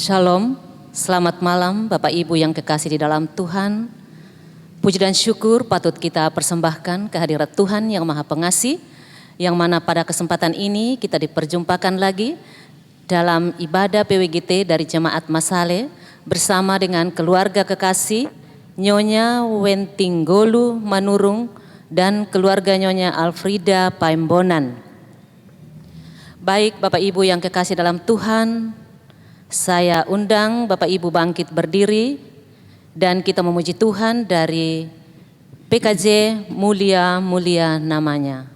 Shalom, selamat malam Bapak Ibu yang kekasih di dalam Tuhan. Puji dan syukur patut kita persembahkan kehadirat Tuhan yang Maha Pengasih, yang mana pada kesempatan ini kita diperjumpakan lagi dalam ibadah PWGT dari Jemaat Masale bersama dengan keluarga kekasih Nyonya Wentinggolu Manurung dan keluarga Nyonya Alfrida Paimbonan. Baik Bapak Ibu yang kekasih dalam Tuhan, saya undang Bapak Ibu bangkit berdiri dan kita memuji Tuhan dari PKJ Mulia-Mulia namanya.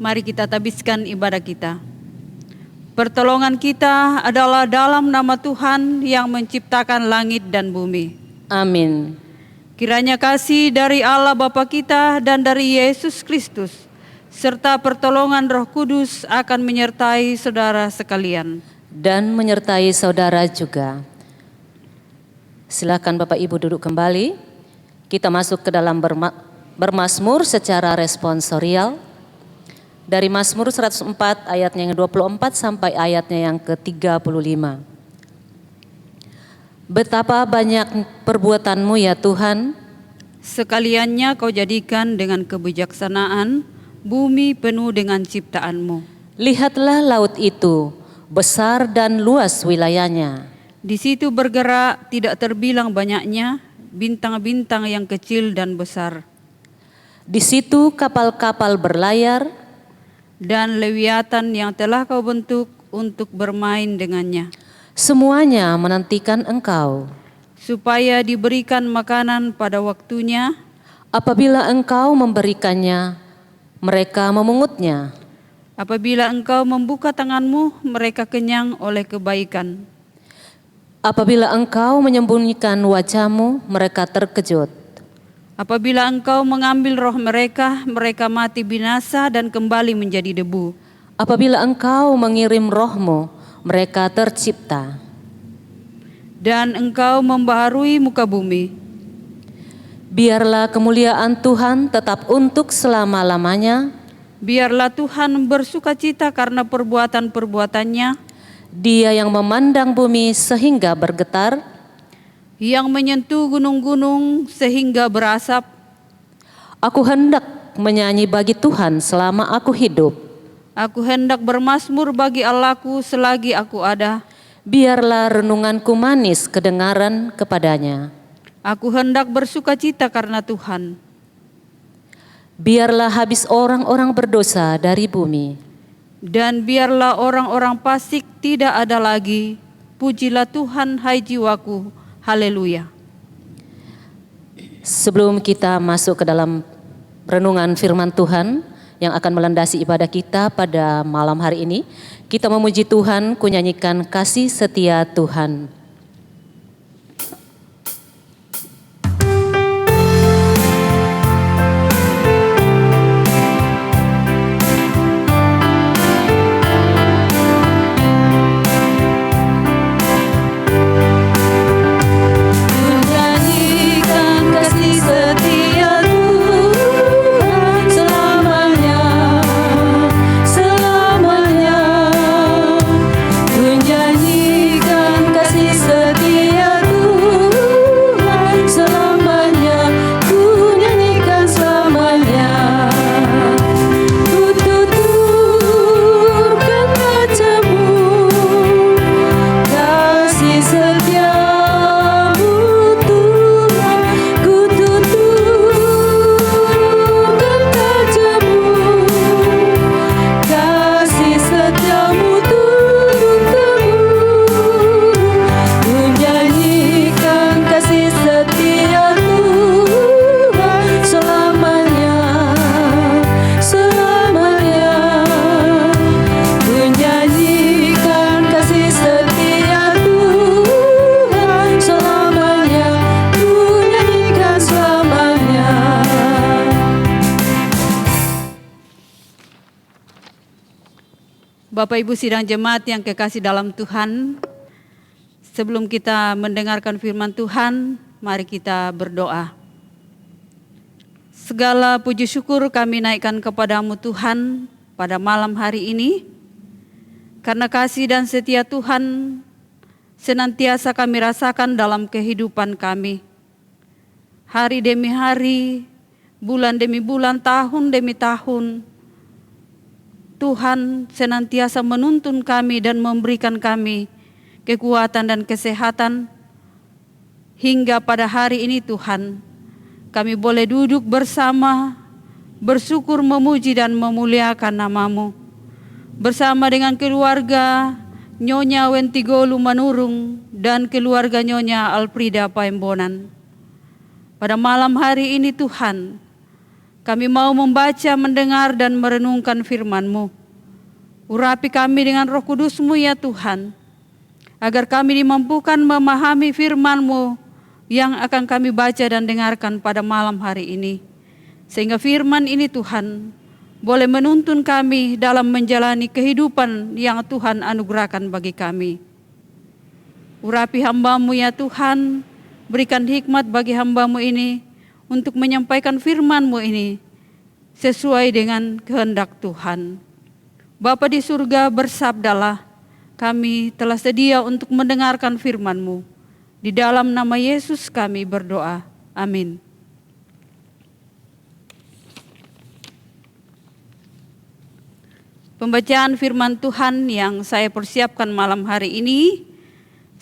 Mari kita tabiskan ibadah kita. Pertolongan kita adalah dalam nama Tuhan yang menciptakan langit dan bumi. Amin. Kiranya kasih dari Allah Bapa kita dan dari Yesus Kristus, serta pertolongan Roh Kudus akan menyertai saudara sekalian. Dan menyertai saudara juga. Silakan Bapak Ibu duduk kembali. Kita masuk ke dalam bermazmur secara responsorial. Dari Mazmur 104 ayatnya yang 24 sampai ayatnya yang ke-35. Betapa banyak perbuatanmu ya Tuhan, sekaliannya kau jadikan dengan kebijaksanaan, bumi penuh dengan ciptaanmu. Lihatlah laut itu, besar dan luas wilayahnya. Di situ bergerak tidak terbilang banyaknya, bintang-bintang yang kecil dan besar. Di situ kapal-kapal berlayar, dan lewiatan yang telah kau bentuk untuk bermain dengannya. Semuanya menantikan engkau, supaya diberikan makanan pada waktunya. Apabila engkau memberikannya, mereka memungutnya. Apabila engkau membuka tanganmu, mereka kenyang oleh kebaikan. Apabila engkau menyembunyikan wajahmu, mereka terkejut. Apabila engkau mengambil roh mereka, mereka mati binasa dan kembali menjadi debu. Apabila engkau mengirim rohmu, mereka tercipta. Dan engkau membaharui muka bumi. Biarlah kemuliaan Tuhan tetap untuk selama-lamanya. Biarlah Tuhan bersukacita karena perbuatan-perbuatannya. Dia yang memandang bumi sehingga bergetar, yang menyentuh gunung-gunung sehingga berasap. Aku hendak menyanyi bagi Tuhan selama aku hidup. Aku hendak bermazmur bagi Allahku selagi aku ada. Biarlah renunganku manis kedengaran kepadanya. Aku hendak bersukacita karena Tuhan. Biarlah habis orang-orang berdosa dari bumi. Dan biarlah orang-orang fasik tidak ada lagi. Pujilah Tuhan, hai jiwaku. Haleluya. Sebelum kita masuk ke dalam renungan firman Tuhan yang akan melandasi ibadah kita pada malam hari ini, kita memuji Tuhan, kunyanyikan kasih setia Tuhan. Bapak Ibu sidang jemaat yang kekasih dalam Tuhan, sebelum kita mendengarkan firman Tuhan, mari kita berdoa. Segala puji syukur kami naikkan kepadamu Tuhan pada malam hari ini, karena kasih dan setia Tuhan senantiasa kami rasakan dalam kehidupan kami. Hari demi hari, bulan demi bulan, tahun demi tahun, Tuhan senantiasa menuntun kami dan memberikan kami kekuatan dan kesehatan hingga pada hari ini Tuhan. Kami boleh duduk bersama, bersyukur, memuji dan memuliakan nama-Mu. Bersama dengan keluarga Nyonya Wentigolu Manurung dan keluarga Nyonya Alfrida Paembonan. Pada malam hari ini Tuhan, kami mau membaca, mendengar, dan merenungkan firman-Mu. Urapi kami dengan Roh Kudus-Mu ya Tuhan, agar kami dimampukan memahami firman-Mu yang akan kami baca dan dengarkan pada malam hari ini. Sehingga firman ini Tuhan boleh menuntun kami dalam menjalani kehidupan yang Tuhan anugerahkan bagi kami. Urapi hamba-Mu ya Tuhan, berikan hikmat bagi hamba-Mu ini, untuk menyampaikan firman-Mu ini sesuai dengan kehendak Tuhan. Bapa di surga, bersabdalah, kami telah sedia untuk mendengarkan firman-Mu. Di dalam nama Yesus kami berdoa. Amin. Pembacaan firman Tuhan yang saya persiapkan malam hari ini,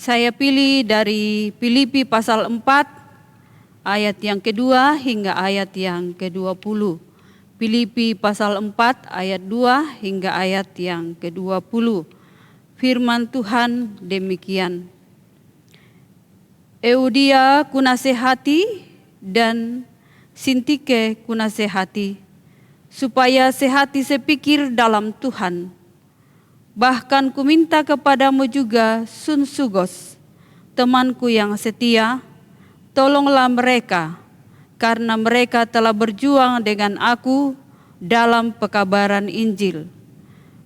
saya pilih dari Filipi pasal 4, ayat yang kedua hingga ayat yang ke-20. Filipi pasal 4 ayat 2 hingga ayat yang ke-20. Firman Tuhan demikian. Eudia kunasehati dan Sintike kunasehati, supaya sehati sepikir dalam Tuhan. Bahkan kuminta kepadamu juga Sunsugos, temanku yang setia, tolonglah mereka, karena mereka telah berjuang dengan aku dalam pekabaran Injil,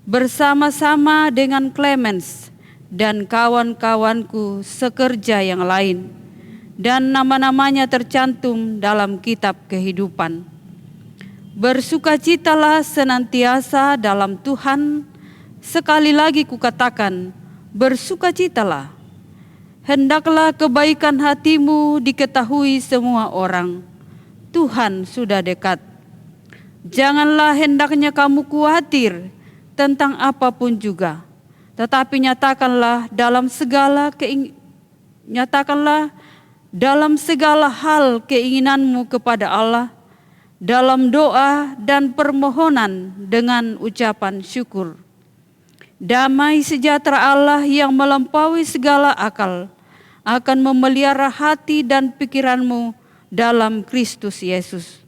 bersama-sama dengan Clemens dan kawan-kawanku sekerja yang lain, dan nama-namanya tercantum dalam kitab kehidupan. Bersukacitalah senantiasa dalam Tuhan. Sekali lagi kukatakan, bersukacitalah. Hendaklah kebaikan hatimu diketahui semua orang. Tuhan sudah dekat. Janganlah hendaknya kamu khawatir tentang apapun juga, tetapi nyatakanlah dalam segala hal keinginanmu kepada Allah, dalam doa dan permohonan dengan ucapan syukur. Damai sejahtera Allah yang melampaui segala akal akan memelihara hati dan pikiranmu dalam Kristus Yesus.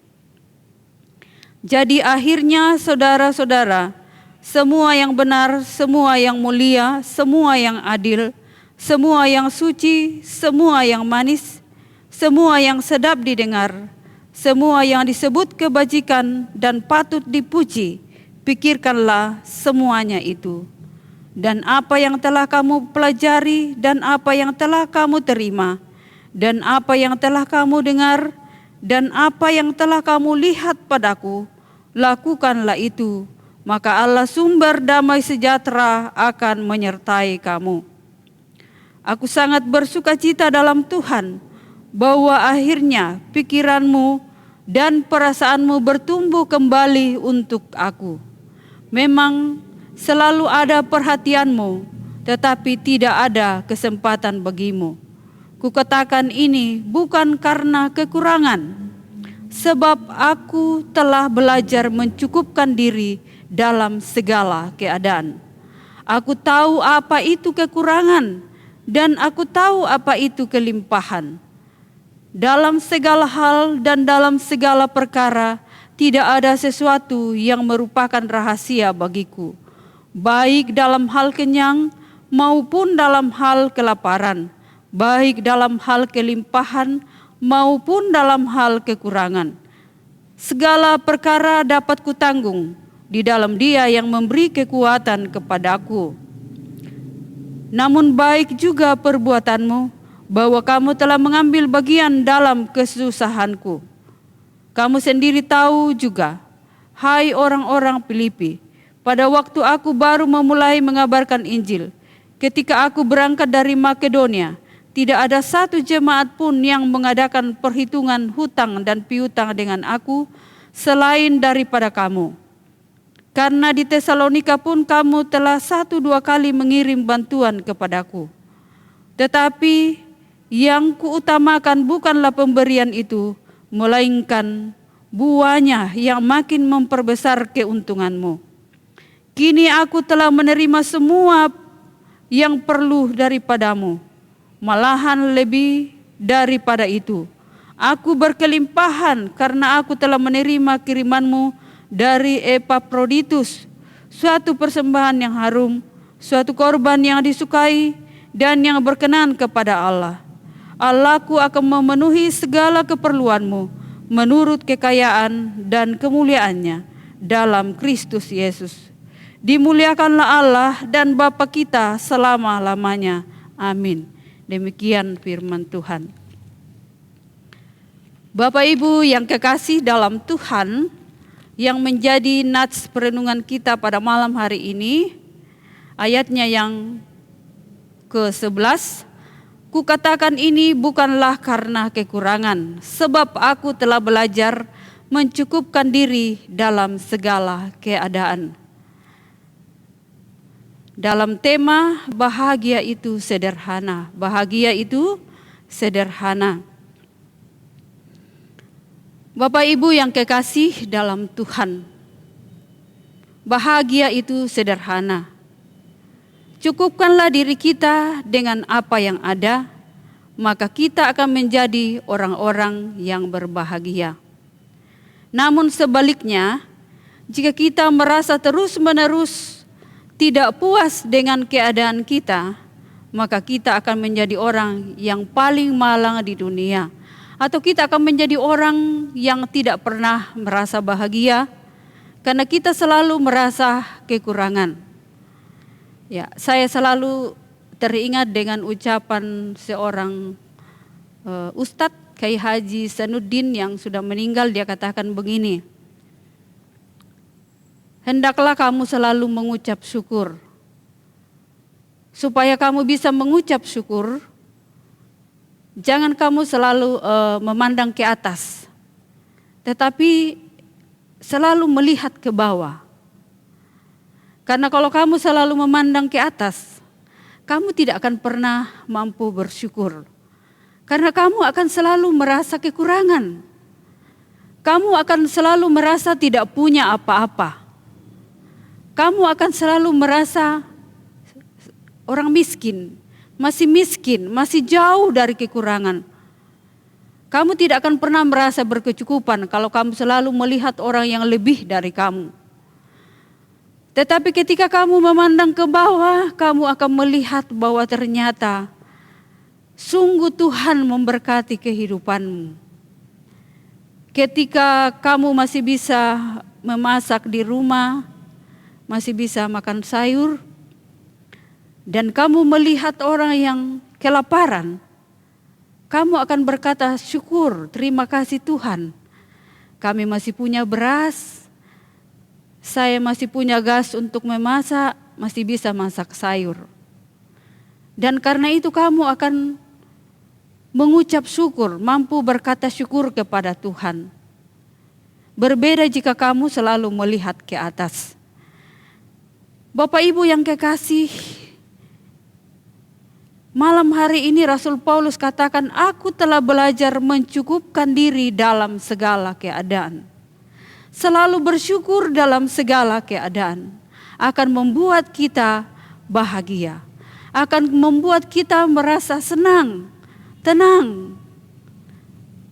Jadi akhirnya saudara-saudara, semua yang benar, semua yang mulia, semua yang adil, semua yang suci, semua yang manis, semua yang sedap didengar, semua yang disebut kebajikan dan patut dipuji, pikirkanlah semuanya itu. Dan apa yang telah kamu pelajari, dan apa yang telah kamu terima, dan apa yang telah kamu dengar, dan apa yang telah kamu lihat padaku, lakukanlah itu, maka Allah sumber damai sejahtera akan menyertai kamu. Aku sangat bersukacita dalam Tuhan, bahwa akhirnya pikiranmu dan perasaanmu bertumbuh kembali untuk aku. Memang selalu ada perhatianmu, tetapi tidak ada kesempatan bagimu. Kukatakan ini bukan karena kekurangan, sebab aku telah belajar mencukupkan diri dalam segala keadaan. Aku tahu apa itu kekurangan, dan aku tahu apa itu kelimpahan. Dalam segala hal dan dalam segala perkara, tidak ada sesuatu yang merupakan rahasia bagiku, baik dalam hal kenyang maupun dalam hal kelaparan, baik dalam hal kelimpahan maupun dalam hal kekurangan. Segala perkara dapat kutanggung di dalam Dia yang memberi kekuatan kepadaku. Namun baik juga perbuatanmu, bahwa kamu telah mengambil bagian dalam kesusahanku. Kamu sendiri tahu juga, hai orang-orang Filipi, pada waktu aku baru memulai mengabarkan Injil, ketika aku berangkat dari Makedonia, tidak ada satu jemaat pun yang mengadakan perhitungan hutang dan piutang dengan aku selain daripada kamu. Karena di Tesalonika pun kamu telah 1-2 kali mengirim bantuan kepadaku. Tetapi yang kuutamakan bukanlah pemberian itu, melainkan buahnya yang makin memperbesar keuntunganmu. Kini aku telah menerima semua yang perlu daripadamu, malahan lebih daripada itu. Aku berkelimpahan karena aku telah menerima kirimanmu dari Epaphroditus, suatu persembahan yang harum, suatu korban yang disukai dan yang berkenan kepada Allah. Allahku akan memenuhi segala keperluanmu menurut kekayaan dan kemuliaannya dalam Kristus Yesus. Dimuliakanlah Allah dan Bapa kita selama-lamanya. Amin. Demikian firman Tuhan. Bapak Ibu yang kekasih dalam Tuhan, yang menjadi nats perenungan kita pada malam hari ini, ayatnya yang ke-11, kukatakan ini bukanlah karena kekurangan, sebab aku telah belajar mencukupkan diri dalam segala keadaan. Dalam tema bahagia itu sederhana, bahagia itu sederhana. Bapak Ibu yang kekasih dalam Tuhan, bahagia itu sederhana. Cukupkanlah diri kita dengan apa yang ada, maka kita akan menjadi orang-orang yang berbahagia. Namun sebaliknya, jika kita merasa terus-menerus tidak puas dengan keadaan kita, maka kita akan menjadi orang yang paling malang di dunia. Atau kita akan menjadi orang yang tidak pernah merasa bahagia, karena kita selalu merasa kekurangan. Ya, saya selalu teringat dengan ucapan seorang Ustadz Kiai Haji Sanuddin yang sudah meninggal. Dia katakan begini, hendaklah kamu selalu mengucap syukur. Supaya kamu bisa mengucap syukur, jangan kamu selalu memandang ke atas, tetapi selalu melihat ke bawah. Karena kalau kamu selalu memandang ke atas, kamu tidak akan pernah mampu bersyukur. Karena kamu akan selalu merasa kekurangan. Kamu akan selalu merasa tidak punya apa-apa. Kamu akan selalu merasa orang miskin, masih jauh dari kekurangan. Kamu tidak akan pernah merasa berkecukupan kalau kamu selalu melihat orang yang lebih dari kamu. Tetapi ketika kamu memandang ke bawah, kamu akan melihat bahwa ternyata sungguh Tuhan memberkati kehidupanmu. Ketika kamu masih bisa memasak di rumah, masih bisa makan sayur, dan kamu melihat orang yang kelaparan, kamu akan berkata, syukur, terima kasih Tuhan. Kami masih punya beras, saya masih punya gas untuk memasak, masih bisa masak sayur. Dan karena itu kamu akan mengucap syukur, mampu berkata syukur kepada Tuhan. Berbeda jika kamu selalu melihat ke atas. Bapak Ibu yang kekasih, malam hari ini Rasul Paulus katakan, aku telah belajar mencukupkan diri dalam segala keadaan. Selalu bersyukur dalam segala keadaan akan membuat kita bahagia, akan membuat kita merasa senang, tenang,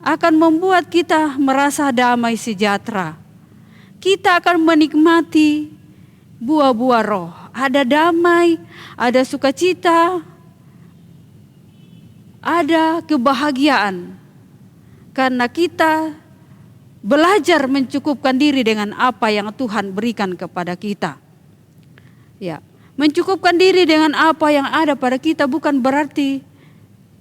akan membuat kita merasa damai sejahtera. Kita akan menikmati buah-buah roh, ada damai, ada sukacita, ada kebahagiaan. Karena kita belajar mencukupkan diri dengan apa yang Tuhan berikan kepada kita. Ya, mencukupkan diri dengan apa yang ada pada kita bukan berarti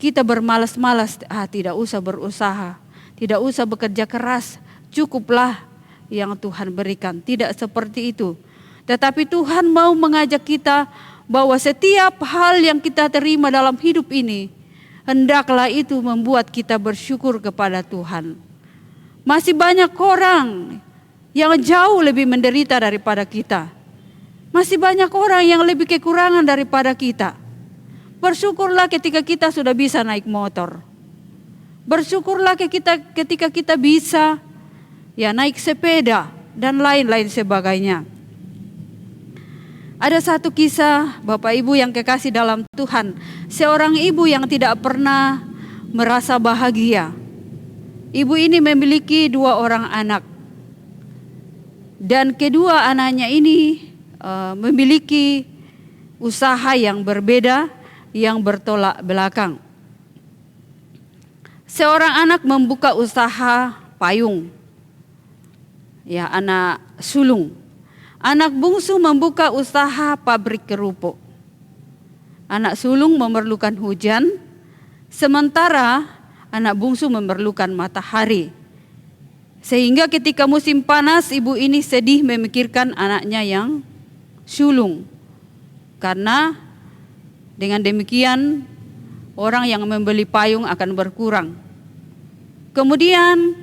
kita bermalas-malas, tidak usah berusaha, tidak usah bekerja keras, cukuplah yang Tuhan berikan. Tidak seperti itu. Tetapi Tuhan mau mengajak kita bahwa setiap hal yang kita terima dalam hidup ini, hendaklah itu membuat kita bersyukur kepada Tuhan. Masih banyak orang yang jauh lebih menderita daripada kita. Masih banyak orang yang lebih kekurangan daripada kita. Bersyukurlah ketika kita sudah bisa naik motor. Bersyukurlah ketika kita bisa naik sepeda dan lain-lain sebagainya. Ada satu kisah Bapak Ibu yang kekasih dalam Tuhan. Seorang ibu yang tidak pernah merasa bahagia. Ibu ini memiliki 2 orang anak. Dan kedua anaknya ini memiliki usaha yang berbeda, yang bertolak belakang. Seorang anak membuka usaha payung, anak sulung. Anak bungsu membuka usaha pabrik kerupuk. Anak sulung memerlukan hujan, sementara anak bungsu memerlukan matahari. Sehingga ketika musim panas, ibu ini sedih memikirkan anaknya yang sulung. Karena dengan demikian orang yang membeli payung akan berkurang. Kemudian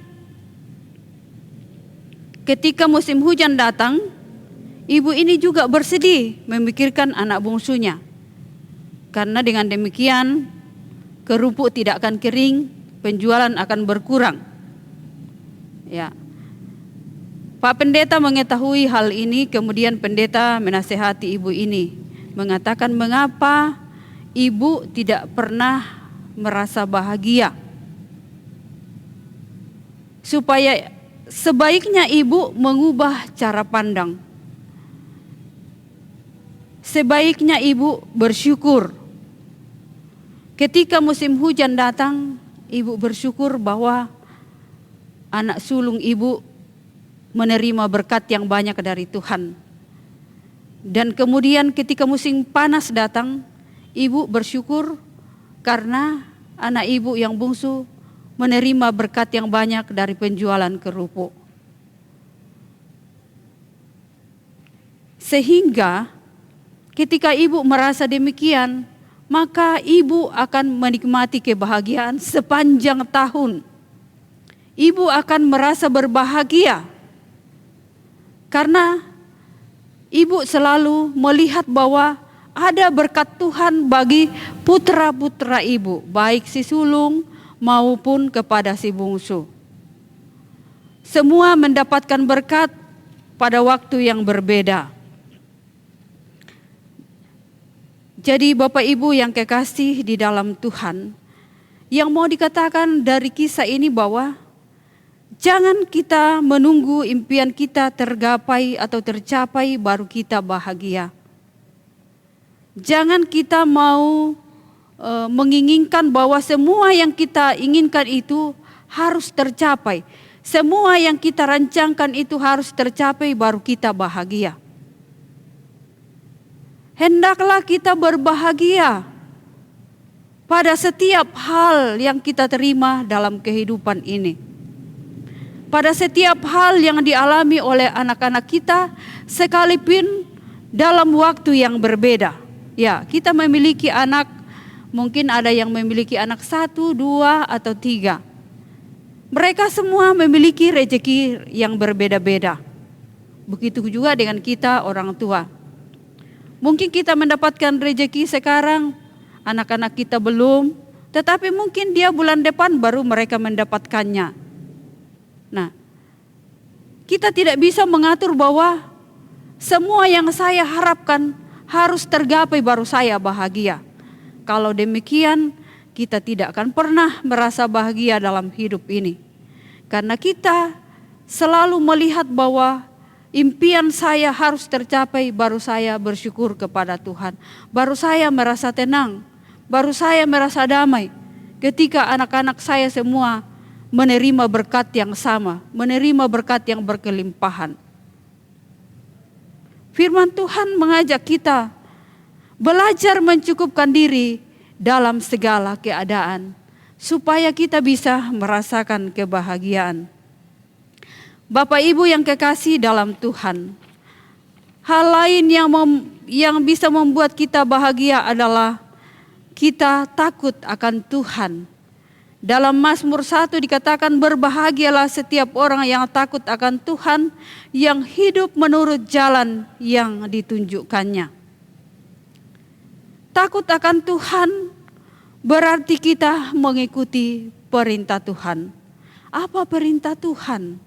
ketika musim hujan datang, ibu ini juga bersedih memikirkan anak bungsunya. Karena dengan demikian kerupuk tidak akan kering, penjualan akan berkurang. Ya. Pak Pendeta mengetahui hal ini, kemudian pendeta menasihati ibu ini, mengatakan mengapa ibu tidak pernah merasa bahagia. Supaya sebaiknya ibu mengubah cara pandang. Sebaiknya ibu bersyukur. Ketika musim hujan datang, ibu bersyukur bahwa anak sulung ibu menerima berkat yang banyak dari Tuhan. Dan kemudian ketika musim panas datang, ibu bersyukur karena anak ibu yang bungsu menerima berkat yang banyak dari penjualan kerupuk. Sehingga ketika ibu merasa demikian, maka ibu akan menikmati kebahagiaan sepanjang tahun. Ibu akan merasa berbahagia karena ibu selalu melihat bahwa ada berkat Tuhan bagi putra-putra ibu, baik si sulung maupun kepada si bungsu. Semua mendapatkan berkat pada waktu yang berbeda. Jadi Bapak Ibu yang kekasih di dalam Tuhan, yang mau dikatakan dari kisah ini bahwa jangan kita menunggu impian kita tergapai atau tercapai baru kita bahagia. Jangan kita mau menginginkan bahwa semua yang kita inginkan itu harus tercapai. Semua yang kita rancangkan itu harus tercapai baru kita bahagia. Hendaklah kita berbahagia pada setiap hal yang kita terima dalam kehidupan ini. Pada setiap hal yang dialami oleh anak-anak kita, sekalipun dalam waktu yang berbeda. Ya, kita memiliki anak, mungkin ada yang memiliki anak 1, 2, atau 3. Mereka semua memiliki rezeki yang berbeda-beda. Begitu juga dengan kita orang tua. Mungkin kita mendapatkan rezeki sekarang, anak-anak kita belum, tetapi mungkin dia bulan depan baru mereka mendapatkannya. Nah, kita tidak bisa mengatur bahwa semua yang saya harapkan harus tergapai baru saya bahagia. Kalau demikian, kita tidak akan pernah merasa bahagia dalam hidup ini. Karena kita selalu melihat bahwa impian saya harus tercapai baru saya bersyukur kepada Tuhan. Baru saya merasa tenang, baru saya merasa damai ketika anak-anak saya semua menerima berkat yang sama, menerima berkat yang berkelimpahan. Firman Tuhan mengajak kita belajar mencukupkan diri dalam segala keadaan supaya kita bisa merasakan kebahagiaan. Bapak Ibu yang kekasih dalam Tuhan, hal lain yang bisa membuat kita bahagia adalah kita takut akan Tuhan. Dalam Mazmur 1 dikatakan berbahagialah setiap orang yang takut akan Tuhan, yang hidup menurut jalan yang ditunjukkannya. Takut akan Tuhan berarti kita mengikuti perintah Tuhan. Apa perintah Tuhan?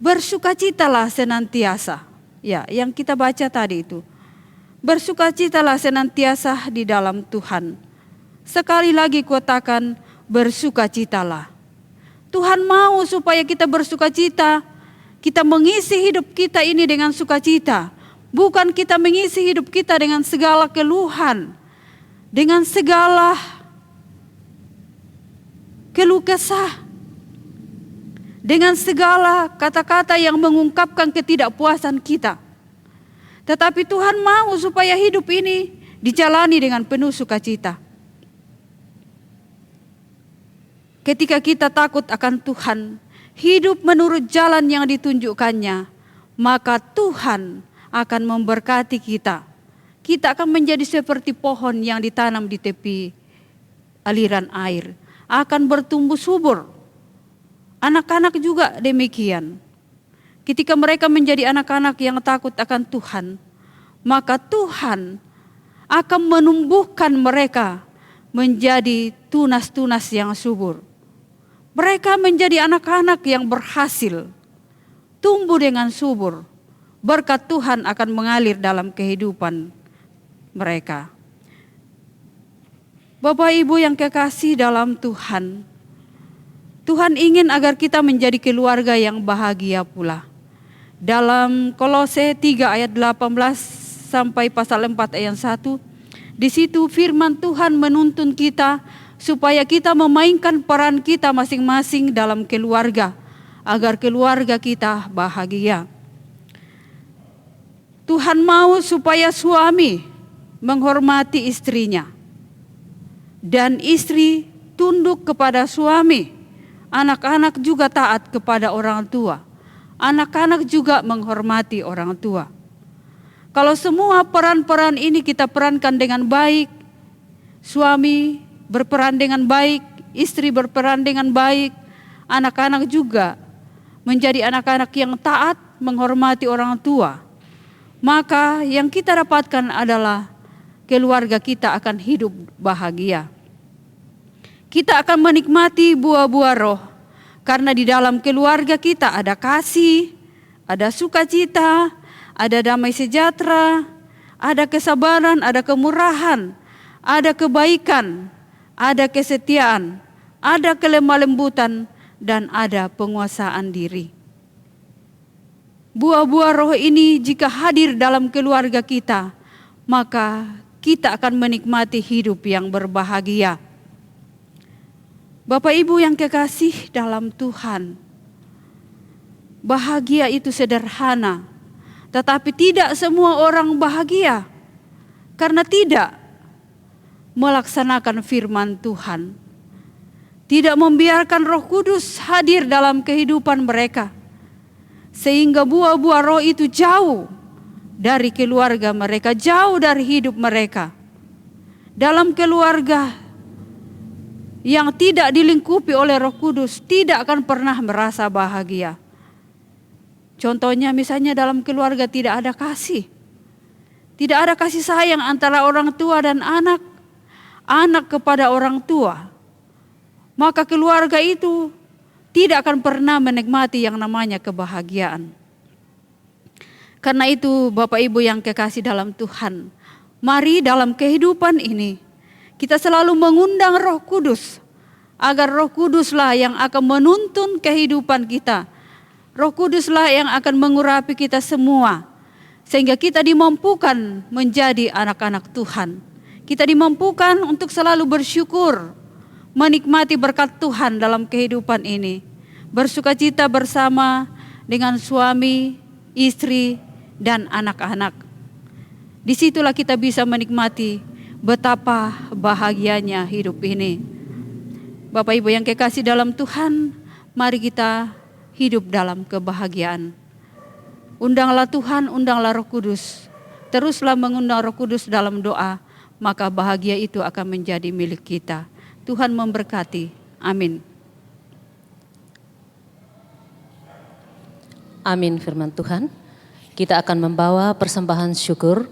Bersukacitalah senantiasa. Ya, yang kita baca tadi itu. Bersukacitalah senantiasa di dalam Tuhan. Sekali lagi katakan bersukacitalah. Tuhan mau supaya kita bersukacita. Kita mengisi hidup kita ini dengan sukacita. Bukan kita mengisi hidup kita dengan segala keluhan. Dengan segala keluh kesah. Dengan segala kata-kata yang mengungkapkan ketidakpuasan kita. Tetapi Tuhan mau supaya hidup ini dijalani dengan penuh sukacita. Ketika kita takut akan Tuhan, hidup menurut jalan yang ditunjukkannya, maka Tuhan akan memberkati kita. Kita akan menjadi seperti pohon yang ditanam di tepi aliran air, akan bertumbuh subur. Anak-anak juga demikian. Ketika mereka menjadi anak-anak yang takut akan Tuhan, maka Tuhan akan menumbuhkan mereka menjadi tunas-tunas yang subur. Mereka menjadi anak-anak yang berhasil, tumbuh dengan subur. Berkat Tuhan akan mengalir dalam kehidupan mereka. Bapak Ibu yang kekasih dalam Tuhan, Tuhan ingin agar kita menjadi keluarga yang bahagia pula. Dalam Kolose 3 ayat 18 sampai pasal 4 ayat 1, di situ firman Tuhan menuntun kita supaya kita memainkan peran kita masing-masing dalam keluarga, agar keluarga kita bahagia. Tuhan mau supaya suami menghormati istrinya, dan istri tunduk kepada suami. Anak-anak juga taat kepada orang tua. Anak-anak juga menghormati orang tua. Kalau semua peran-peran ini kita perankan dengan baik, suami berperan dengan baik, istri berperan dengan baik, anak-anak juga menjadi anak-anak yang taat menghormati orang tua, maka yang kita dapatkan adalah keluarga kita akan hidup bahagia. Kita akan menikmati buah-buah roh, karena di dalam keluarga kita ada kasih, ada sukacita, ada damai sejahtera, ada kesabaran, ada kemurahan, ada kebaikan, ada kesetiaan, ada kelemah lembutan, dan ada penguasaan diri. Buah-buah roh ini jika hadir dalam keluarga kita, maka kita akan menikmati hidup yang berbahagia. Bapak Ibu yang kekasih dalam Tuhan, bahagia itu sederhana, tetapi tidak semua orang bahagia karena tidak melaksanakan firman Tuhan, tidak membiarkan Roh Kudus hadir dalam kehidupan mereka, sehingga buah-buah roh itu jauh dari keluarga mereka, jauh dari hidup mereka. Dalam keluarga yang tidak dilingkupi oleh Roh Kudus tidak akan pernah merasa bahagia. Contohnya misalnya dalam keluarga tidak ada kasih. Tidak ada kasih sayang antara orang tua dan anak, anak kepada orang tua. Maka keluarga itu tidak akan pernah menikmati yang namanya kebahagiaan. Karena itu Bapak Ibu yang kekasih dalam Tuhan, mari dalam kehidupan ini kita selalu mengundang Roh Kudus, agar Roh Kuduslah yang akan menuntun kehidupan kita. Roh Kuduslah yang akan mengurapi kita semua, sehingga kita dimampukan menjadi anak-anak Tuhan. Kita dimampukan untuk selalu bersyukur, menikmati berkat Tuhan dalam kehidupan ini. Bersukacita bersama dengan suami, istri, dan anak-anak. Disitulah kita bisa menikmati betapa bahagianya hidup ini. Bapak Ibu yang kekasih dalam Tuhan, mari kita hidup dalam kebahagiaan. Undanglah Tuhan, undanglah Roh Kudus. Teruslah mengundang Roh Kudus dalam doa, maka bahagia itu akan menjadi milik kita. Tuhan memberkati. Amin. Amin firman Tuhan. Kita akan membawa persembahan syukur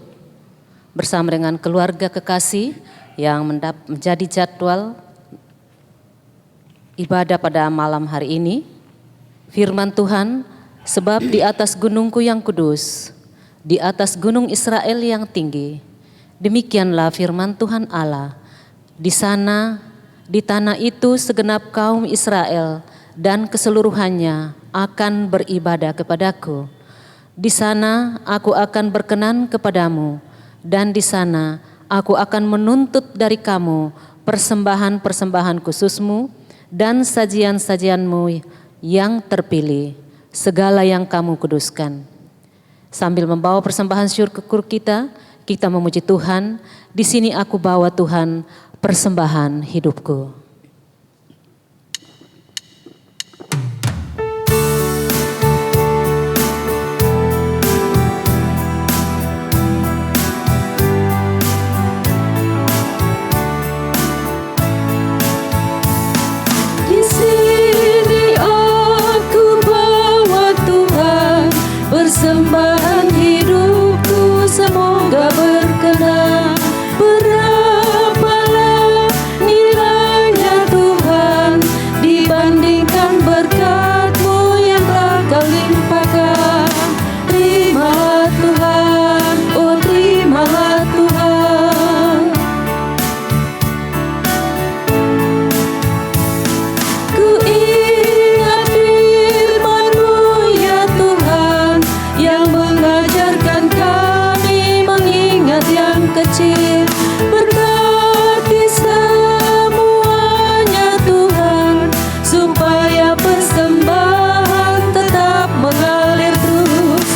bersama dengan keluarga kekasih yang menjadi jadwal ibadah pada malam hari ini. Firman Tuhan, sebab di atas gunungku yang kudus, di atas gunung Israel yang tinggi, demikianlah firman Tuhan Allah. Di sana, di tanah itu segenap kaum Israel dan keseluruhannya akan beribadah kepadaku. Di sana aku akan berkenan kepadamu, dan di sana aku akan menuntut dari kamu persembahan-persembahan khususmu dan sajian-sajianmu yang terpilih, segala yang kamu kuduskan. Sambil membawa persembahan syukur kita, kita memuji Tuhan. Di sini aku bawa Tuhan persembahan hidupku. Persembahan hidupku semoga berkenan. Berapalah nilainya Tuhan dibandingkan berkat-Mu yang telah Kau limpahkan. Terimalah Tuhan, oh terimalah Tuhan. Ku ingat firman-Mu ya Tuhan, yang mengajarkan kami mengingat yang kecil. Berkati semuanya Tuhan, supaya persembahan tetap mengalir terus.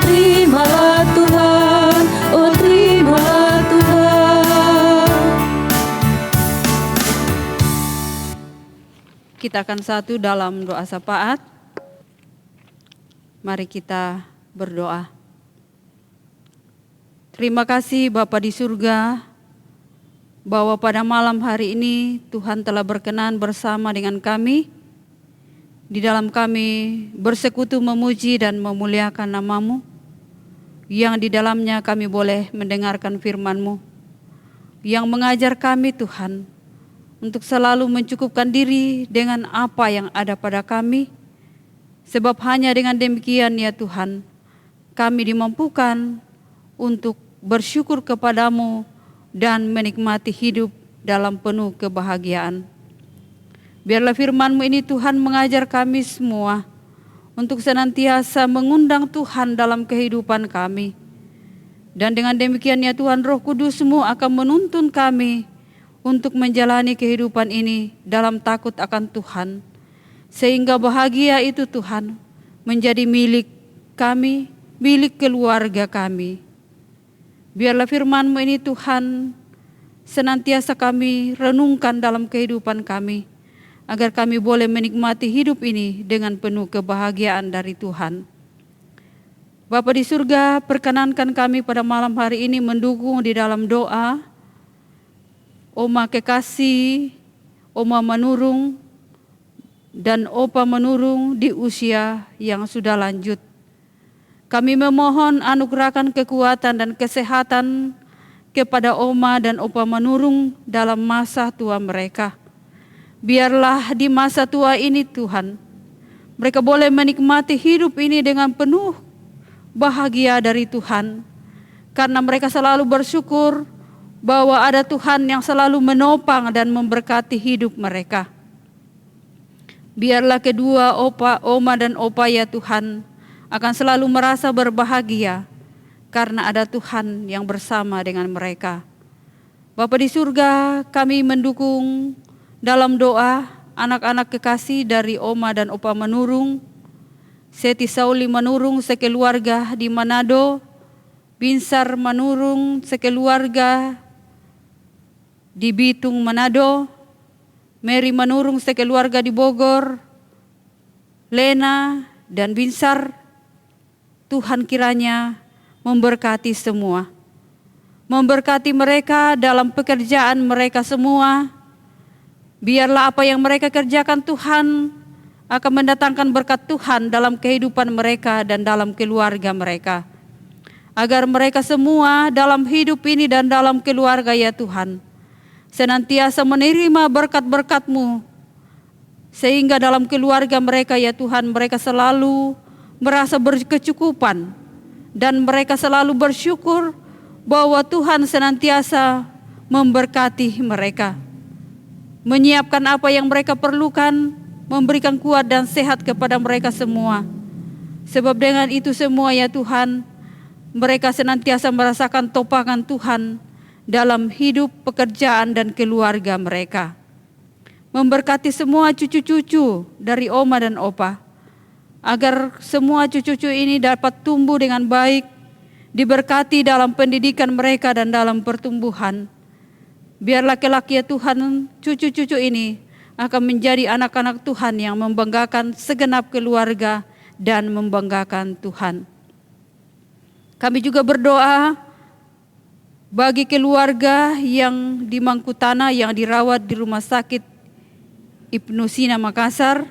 Terimalah Tuhan, oh terimalah Tuhan. Kita akan satu dalam doa syafaat. Mari kita berdoa. Terima kasih Bapa di surga, bahwa pada malam hari ini Tuhan telah berkenan bersama dengan kami. Di dalam kami bersekutu memuji dan memuliakan nama-Mu, yang di dalamnya kami boleh mendengarkan firman-Mu, yang mengajar kami Tuhan, untuk selalu mencukupkan diri dengan apa yang ada pada kami. Sebab hanya dengan demikian ya Tuhan, kami dimampukan untuk bersyukur kepadamu dan menikmati hidup dalam penuh kebahagiaan. Biarlah firman-Mu ini Tuhan mengajar kami semua untuk senantiasa mengundang Tuhan dalam kehidupan kami. Dan dengan demikian ya Tuhan, Roh Kudus-Mu akan menuntun kami untuk menjalani kehidupan ini dalam takut akan Tuhan. Sehingga bahagia itu Tuhan menjadi milik kami, milik keluarga kami. Biarlah firman-Mu ini Tuhan senantiasa kami renungkan dalam kehidupan kami, agar kami boleh menikmati hidup ini dengan penuh kebahagiaan dari Tuhan. Bapa di surga, perkenankan kami pada malam hari ini mendukung di dalam doa Oma Kekasih, Oma Menurung, dan Opa Menurung di usia yang sudah lanjut. Kami memohon anugerahkan kekuatan dan kesehatan kepada Oma dan Opa Menurung dalam masa tua mereka. Biarlah di masa tua ini Tuhan, mereka boleh menikmati hidup ini dengan penuh bahagia dari Tuhan. Karena mereka selalu bersyukur bahwa ada Tuhan yang selalu menopang dan memberkati hidup mereka. Biarlah kedua Oma dan Opa ya Tuhan akan selalu merasa berbahagia karena ada Tuhan yang bersama dengan mereka. Bapa di surga, kami mendukung dalam doa anak-anak kekasih dari Oma dan Opa Menurung, Seti Sauli Menurung sekeluarga di Manado, Binsar Menurung sekeluarga di Bitung Manado, Mary Menurung sekeluarga di Bogor, Lena dan Binsar. Tuhan kiranya memberkati semua. Memberkati mereka dalam pekerjaan mereka semua. Biarlah apa yang mereka kerjakan Tuhan akan mendatangkan berkat Tuhan dalam kehidupan mereka dan dalam keluarga mereka. Agar mereka semua dalam hidup ini dan dalam keluarga ya Tuhan, senantiasa menerima berkat-berkat-Mu. Sehingga dalam keluarga mereka ya Tuhan, mereka selalu merasa berkecukupan. Dan mereka selalu bersyukur bahwa Tuhan senantiasa memberkati mereka. Menyiapkan apa yang mereka perlukan, memberikan kuat dan sehat kepada mereka semua. Sebab dengan itu semua ya Tuhan, mereka senantiasa merasakan topangan Tuhan dalam hidup, pekerjaan dan keluarga mereka. Memberkati semua cucu-cucu dari Oma dan Opa, agar semua cucu-cucu ini dapat tumbuh dengan baik, diberkati dalam pendidikan mereka dan dalam pertumbuhan. Biar laki-laki ya Tuhan, cucu-cucu ini akan menjadi anak-anak Tuhan yang membanggakan segenap keluarga dan membanggakan Tuhan. Kami juga berdoa bagi keluarga yang di Mangkutana yang dirawat di Rumah Sakit Ibnu Sina Makassar,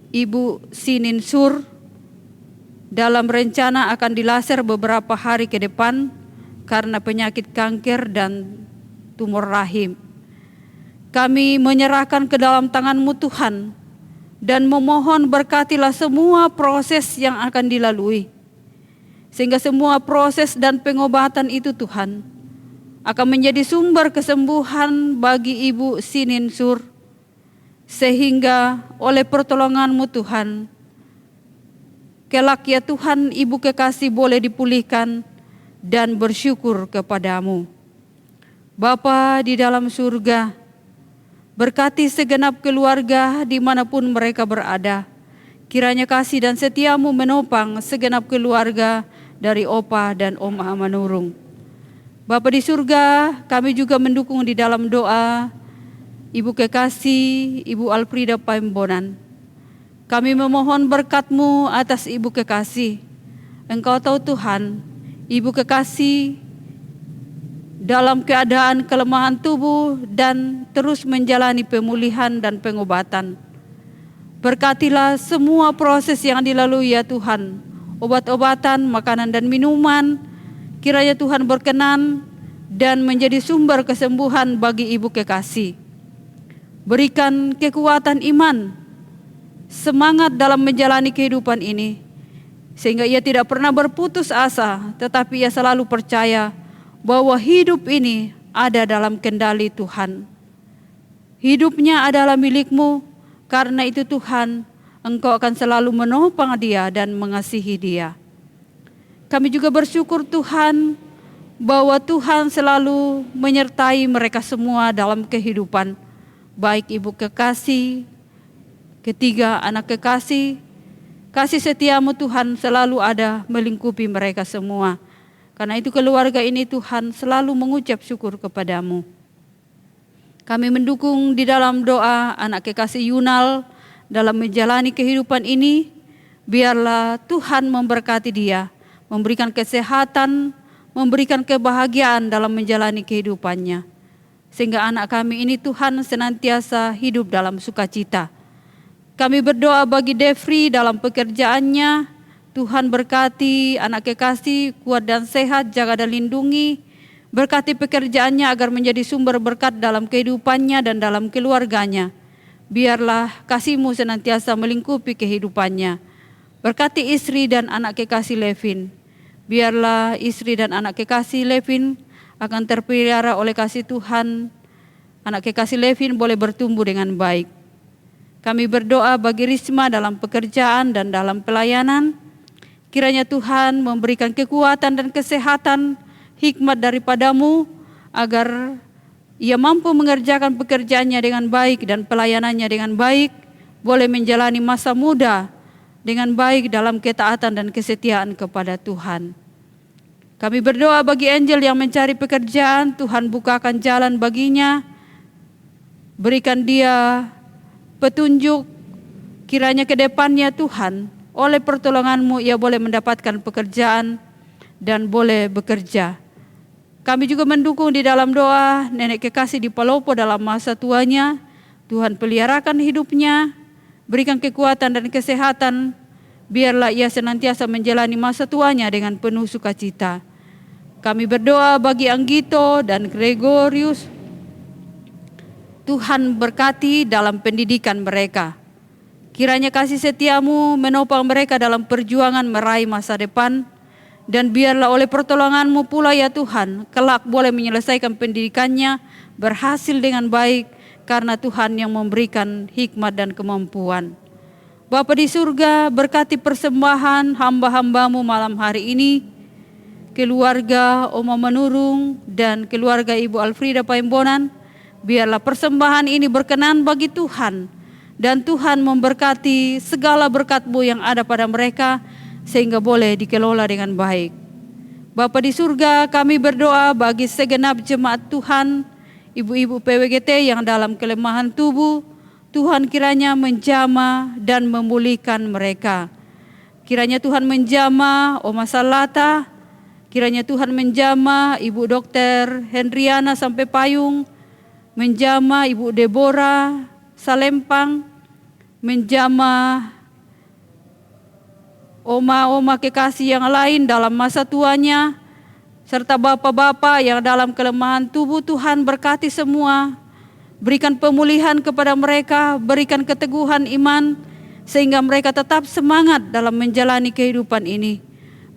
Ibu Sinin Sur dalam rencana akan dilaser beberapa hari ke depan karena penyakit kanker dan tumor rahim. Kami menyerahkan ke dalam tangan-Mu Tuhan dan memohon berkatilah semua proses yang akan dilalui. Sehingga semua proses dan pengobatan itu Tuhan akan menjadi sumber kesembuhan bagi Ibu Sinin Sur. Sehingga oleh pertolongan-Mu Tuhan, kelak ya Tuhan Ibu Kekasih boleh dipulihkan dan bersyukur kepadamu. Bapa di dalam surga, berkati segenap keluarga dimanapun mereka berada. Kiranya kasih dan setia-Mu menopang segenap keluarga dari Opa dan Oma Menurung. Bapa di surga, kami juga mendukung di dalam doa Ibu Kekasih, Ibu Alfrida Paimbonan. Kami memohon berkat-Mu atas Ibu Kekasih. Engkau tahu Tuhan, Ibu Kekasih dalam keadaan kelemahan tubuh dan terus menjalani pemulihan dan pengobatan. Berkatilah semua proses yang dilalui ya Tuhan, obat-obatan, makanan dan minuman. Kiranya Tuhan berkenan dan menjadi sumber kesembuhan bagi Ibu Kekasih. Berikan kekuatan iman, semangat dalam menjalani kehidupan ini. Sehingga ia tidak pernah berputus asa, tetapi ia selalu percaya bahwa hidup ini ada dalam kendali Tuhan. Hidupnya adalah milikmu, karena itu Tuhan, Engkau akan selalu menopang dia dan mengasihi dia. Kami juga bersyukur Tuhan, bahwa Tuhan selalu menyertai mereka semua dalam kehidupan, baik ibu kekasih, ketiga anak kekasih. Kasih setiamu Tuhan selalu ada melingkupi mereka semua. Karena itu keluarga ini Tuhan selalu mengucap syukur kepadamu. Kami mendukung di dalam doa anak kekasih Yunal dalam menjalani kehidupan ini. Biarlah Tuhan memberkati dia, memberikan kesehatan, memberikan kebahagiaan dalam menjalani kehidupannya. Sehingga anak kami ini Tuhan senantiasa hidup dalam sukacita. Kami berdoa bagi Devri dalam pekerjaannya. Tuhan berkati anak kekasih kuat dan sehat, jaga dan lindungi. Berkati pekerjaannya agar menjadi sumber berkat dalam kehidupannya dan dalam keluarganya. Biarlah kasih-Mu senantiasa melingkupi kehidupannya. Berkati istri dan anak kekasih Levin. Biarlah istri dan anak kekasih Levin akan terpelihara oleh kasih Tuhan. Anak kekasih Levin boleh bertumbuh dengan baik. Kami berdoa bagi Risma dalam pekerjaan dan dalam pelayanan. Kiranya Tuhan memberikan kekuatan dan kesehatan, hikmat daripada-Mu, agar ia mampu mengerjakan pekerjaannya dengan baik dan pelayanannya dengan baik, boleh menjalani masa muda dengan baik dalam ketaatan dan kesetiaan kepada Tuhan. Kami berdoa bagi Angel yang mencari pekerjaan, Tuhan bukakan jalan baginya, berikan dia petunjuk, kiranya ke depannya Tuhan, oleh pertolongan-Mu ia boleh mendapatkan pekerjaan dan boleh bekerja. Kami juga mendukung di dalam doa nenek kekasih di Palopo dalam masa tuanya. Tuhan peliharakan hidupnya, berikan kekuatan dan kesehatan, biarlah ia senantiasa menjalani masa tuanya dengan penuh sukacita. Kami berdoa bagi Anggito dan Gregorius. Tuhan berkati dalam pendidikan mereka. Kiranya kasih setiamu menopang mereka dalam perjuangan meraih masa depan. Dan biarlah oleh pertolongan-Mu pula ya Tuhan, kelak boleh menyelesaikan pendidikannya berhasil dengan baik. Karena Tuhan yang memberikan hikmat dan kemampuan. Bapa di surga, berkati persembahan hamba-hamba-Mu malam hari ini. Keluarga Oma Menurung dan keluarga Ibu Alfrida Paimbonan. Biarlah persembahan ini berkenan bagi Tuhan. Dan Tuhan memberkati segala berkat-Mu yang ada pada mereka, sehingga boleh dikelola dengan baik. Bapa di surga, kami berdoa bagi segenap jemaat Tuhan, ibu-ibu PWGT yang dalam kelemahan tubuh, Tuhan kiranya menjamah dan memulihkan mereka. Kiranya Tuhan menjamah Oma Salata, kiranya Tuhan menjamah Ibu Dokter Hendriana sampai Payung, menjamah Ibu Deborah Salempang, menjamah oma-oma kekasih yang lain dalam masa tuanya, serta bapak-bapak yang dalam kelemahan tubuh. Tuhan berkati semua, berikan pemulihan kepada mereka, berikan keteguhan iman, sehingga mereka tetap semangat dalam menjalani kehidupan ini,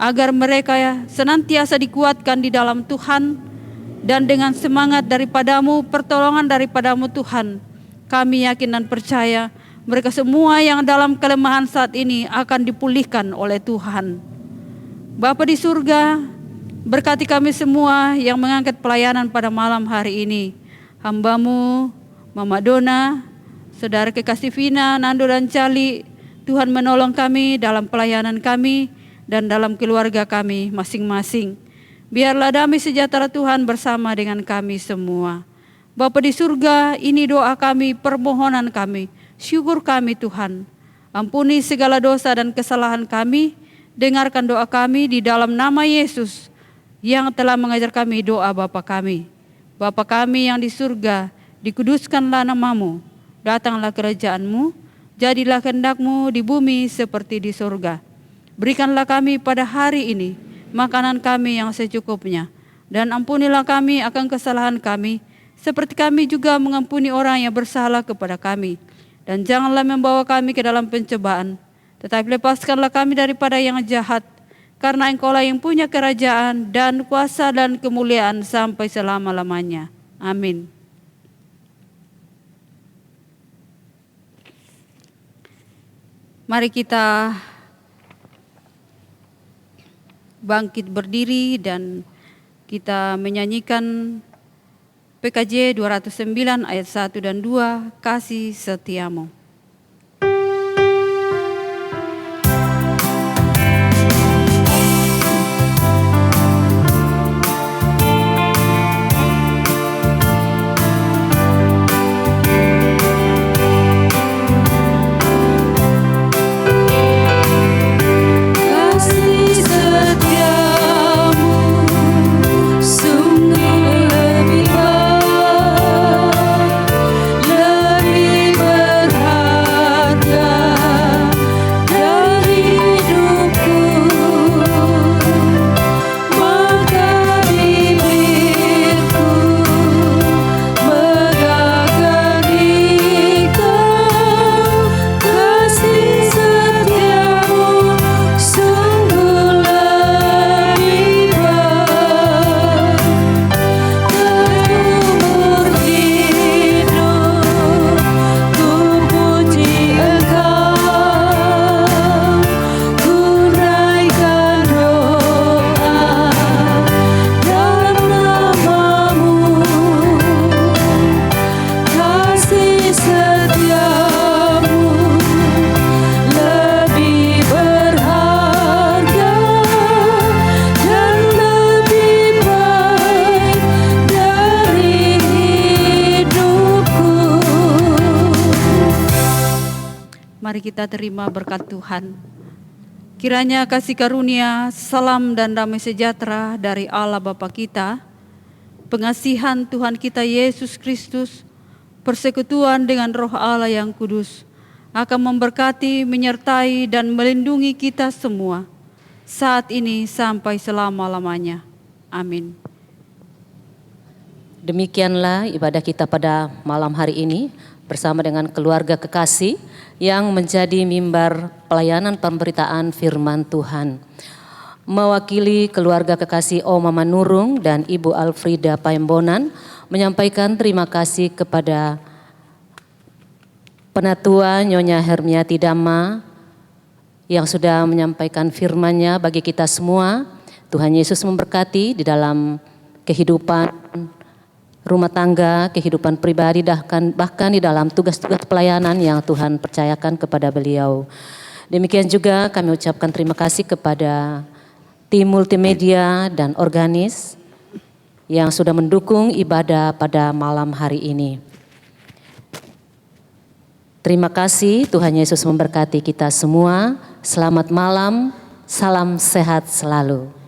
agar mereka senantiasa dikuatkan di dalam Tuhan, dan dengan semangat daripada-Mu, pertolongan daripada-Mu Tuhan, kami yakin dan percaya mereka semua yang dalam kelemahan saat ini akan dipulihkan oleh Tuhan. Bapa di surga, berkati kami semua yang mengangkat pelayanan pada malam hari ini. Hamba-Mu, Mama Dona, Saudara kekasih Vina, Nando dan Cali, Tuhan menolong kami dalam pelayanan kami dan dalam keluarga kami masing-masing. Biarlah damai sejahtera Tuhan bersama dengan kami semua. Bapa di surga, ini doa kami, permohonan kami, syukur kami Tuhan. Ampuni segala dosa dan kesalahan kami. Dengarkan doa kami di dalam nama Yesus yang telah mengajar kami doa Bapa kami. Bapa kami yang di surga, dikuduskanlah nama-Mu. Datanglah kerajaan-Mu, jadilah kehendak-Mu di bumi seperti di surga. Berikanlah kami pada hari ini makanan kami yang secukupnya. Dan ampunilah kami akan kesalahan kami, seperti kami juga mengampuni orang yang bersalah kepada kami. Dan janganlah membawa kami ke dalam pencobaan, Tetapi lepaskanlah kami daripada yang jahat, karena Engkaulah yang punya kerajaan dan kuasa dan kemuliaan sampai selama-lamanya. Amin. Mari kita bangkit berdiri dan kita menyanyikan PKJ 209 ayat 1 dan 2, Kasih Setiamu. Mari kita terima berkat Tuhan. Kiranya kasih karunia, salam dan damai sejahtera dari Allah Bapa kita, pengasihan Tuhan kita Yesus Kristus, persekutuan dengan Roh Allah yang kudus, akan memberkati, menyertai dan melindungi kita semua, saat ini sampai selama-lamanya. Amin. Demikianlah ibadah kita pada malam hari ini bersama dengan keluarga kekasih yang menjadi mimbar pelayanan pemberitaan firman Tuhan. Mewakili keluarga kekasih Om Mama Nurung dan Ibu Alfrida Paembonan menyampaikan terima kasih kepada Penatua Nyonya Hermiati Dama yang sudah menyampaikan firman-Nya bagi kita semua. Tuhan Yesus memberkati di dalam kehidupan rumah tangga, kehidupan pribadi, bahkan di dalam tugas-tugas pelayanan yang Tuhan percayakan kepada beliau. Demikian juga kami ucapkan terima kasih kepada tim multimedia dan organis yang sudah mendukung ibadah pada malam hari ini. Terima kasih, Tuhan Yesus memberkati kita semua. Selamat malam, salam sehat selalu.